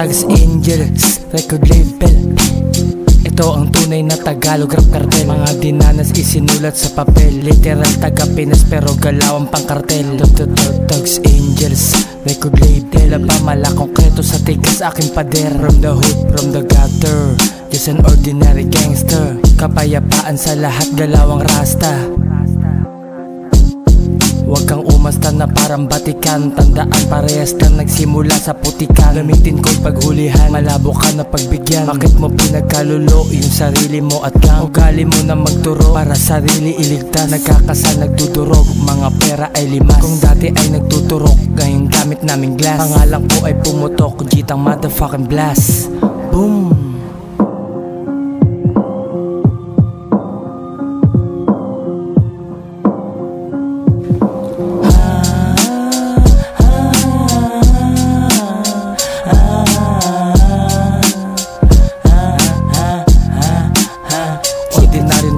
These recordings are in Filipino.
Tags Angels record label. Ito ang tunay na Tagalog rap cartel. Mga dinanas isinulat sa papel. Literal taga Pinas pero galawang pangkartel. Tags Angels record label. Pamala konkreto sa tigas aking pader. From the hood, from the gutter, just an ordinary gangster. Kapayapaan sa lahat, galawang rasta. Huwag kang umasta na parang batikan. Tandaan parehas na nagsimula sa putikan. Gamitin ko'y paghulihan, malabo ka na pagbigyan. Bakit mo pinagkalulo yung sarili mo at kang ugali mo na magturo para sarili iligtas? Nagkakasal, nagdudurog, mga pera ay limas. Kung dati ay nagtuturok, ngayon gamit naming glass. Pangalan ko ay pumutok, jitang motherfucking blast. Boom!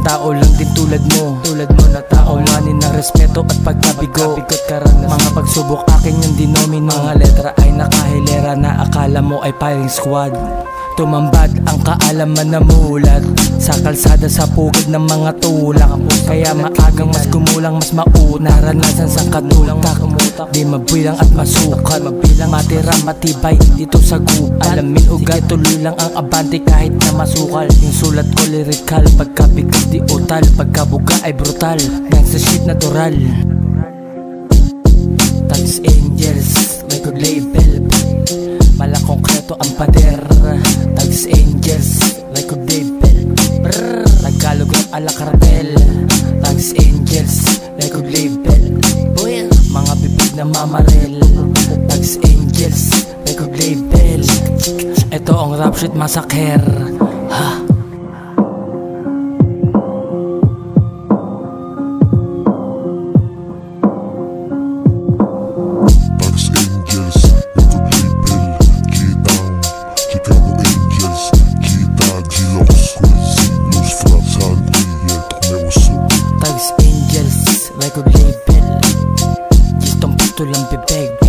Tao lang din tulad mo na tao, manin ng respeto at pagkabigo. Mga pagsubok akin yung dinomino. Mga letra ay nakahilera na akala mo ay firing squad. Tumambad ang kaalaman na mulat sa kalsada sa pugad ng mga tulak. Kaya maagang mas gumulang, mas mauna. Naranasan sa katutak, di mabilang at masukat. Matira matibay dito sa gubat. Alamin ugat, tuloy lang ang abante kahit na masukal. Yung sulat ko lirikal, pagkabigas di utal. Pagkabuga ay brutal, gangsta shit natural. Tags Angels record label. Malakongkreto ang pader. Tags Angels record label. Tagalog rap ala cartel. Tags Angels record label. Mga bibig na mamarel. Tags Angels record label. Ito ang rap shit massacre. Ha? Tags Angels record label. Gistong patulang bibig.